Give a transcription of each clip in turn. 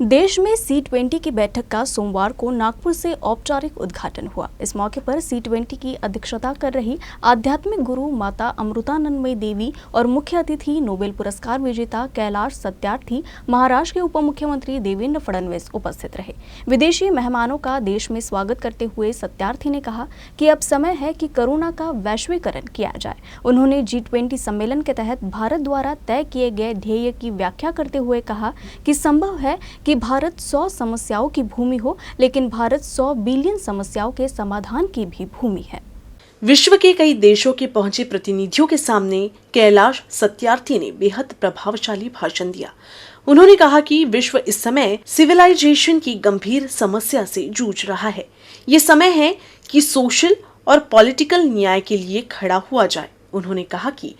देश में C20 की बैठक का सोमवार को नागपुर से औपचारिक उद्घाटन हुआ। इस मौके पर C20 की अध्यक्षता कर रही आध्यात्मिक गुरु माता अमृतानंदमयी देवी और मुख्य अतिथि नोबेल पुरस्कार विजेता कैलाश सत्यार्थी, महाराष्ट्र के उप मुख्यमंत्री देवेंद्र फडणवीस उपस्थित रहे। विदेशी मेहमानों का देश में स्वागत करते हुए सत्यार्थी ने कहा कि अब समय है कि कोरोना का वैश्वीकरण किया जाए। उन्होंने G20 सम्मेलन के तहत भारत द्वारा तय किए गए ध्येय की व्याख्या करते हुए कहा कि संभव है कि भारत 100 समस्याओं की भूमि हो, लेकिन भारत 100 बिलियन समस्याओं के समाधान की भी भूमि है। विश्व के कई देशों के पहुंचे प्रतिनिधियों के सामने कैलाश सत्यार्थी ने बेहद प्रभावशाली भाषण दिया। उन्होंने कहा कि विश्व इस समय सिविलाइजेशन की गंभीर समस्या से जूझ रहा है। ये समय है कि सोशल और पॉलिटिकल न्याय के लिए खड़ा हुआ जाए। उन्होंने कहा कि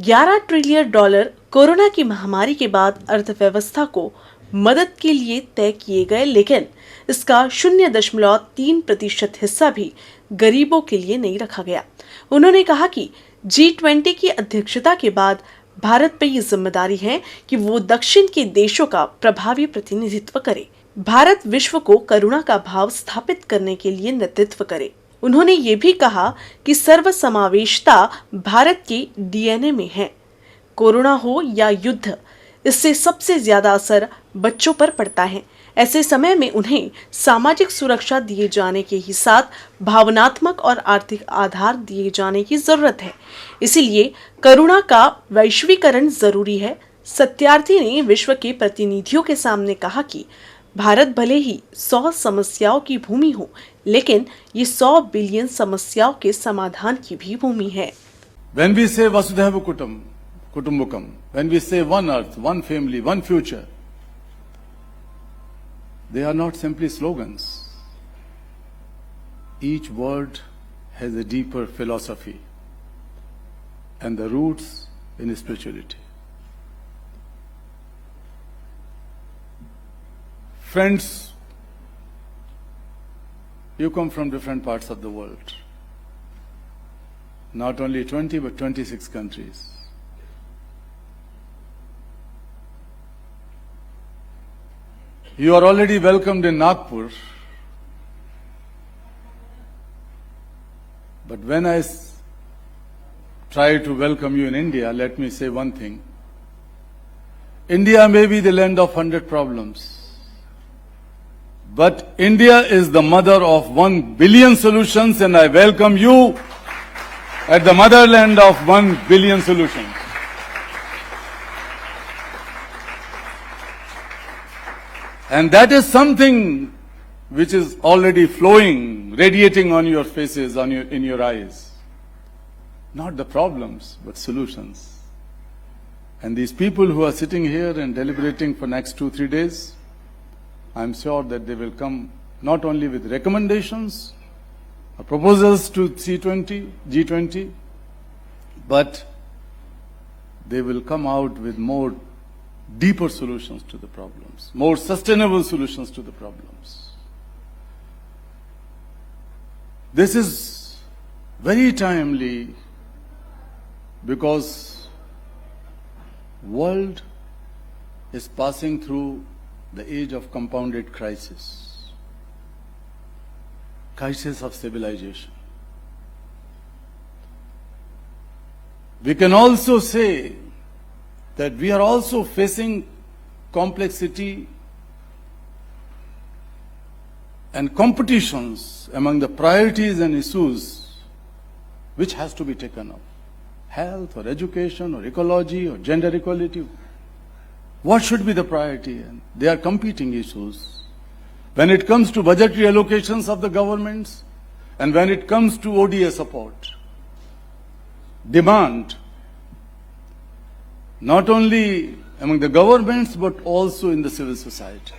$11 ट्रिलियन कोरोना की महामारी के बाद अर्थव्यवस्था को मदद के लिए तय किए गए, लेकिन इसका 0.3% हिस्सा भी गरीबों के लिए नहीं रखा गया। उन्होंने कहा कि G20 की अध्यक्षता के बाद भारत पर यह जिम्मेदारी है कि वो दक्षिण के देशों का प्रभावी प्रतिनिधित्व करे। भारत विश्व को करुणा का भाव स्थापित करने के लिए नेतृत्व करे। उन्होंने ये भी कहा कि सर्वसमावेशता भारत के DNA में है। कोरोना हो या युद्ध, इससे सबसे ज्यादा असर बच्चों पर पड़ता है। ऐसे समय में उन्हें सामाजिक सुरक्षा दिए जाने के ही साथ भावनात्मक और आर्थिक आधार दिए जाने की जरूरत है। इसीलिए करुणा का वैश्वीकरण जरूरी है। सत्यार्थी ने विश्व के प्रतिनिधियों के सामने कहा कि भारत भले ही 100 समस्याओं की भूमि हो, लेकिन ये 100 बिलियन समस्याओं के समाधान की भी भूमि है। When we say Vasudhaiva Kutumbakam, when we say one earth, one family, one future, they are not simply slogans. Each word has a deeper philosophy and the roots in spirituality. Friends, you come from different parts of the world. Not only 20 but 26 countries. You are already welcomed in Nagpur, but when I try to welcome you in India, let me say one thing. India may be the land of 100 problems, but India is the mother of 1 billion solutions, and I welcome you at the motherland of 1 billion solutions. And that is something which is already flowing, radiating on your faces, in your eyes. Not the problems, but solutions. And these people who are sitting here and deliberating for next 2-3 days, I'm sure that they will come not only with recommendations or proposals to G20, but they will come out with more deeper solutions to the problems, more sustainable solutions to the problems. This is very timely because world is passing through the age of compounded crisis of civilization. We can also say that we are also facing complexity and competitions among the priorities and issues which has to be taken up. Health or education or ecology or gender equality. What should be the priority? And they are competing issues. When it comes to budgetary allocations of the governments and when it comes to ODA support, demand not only among the governments but also in the civil society.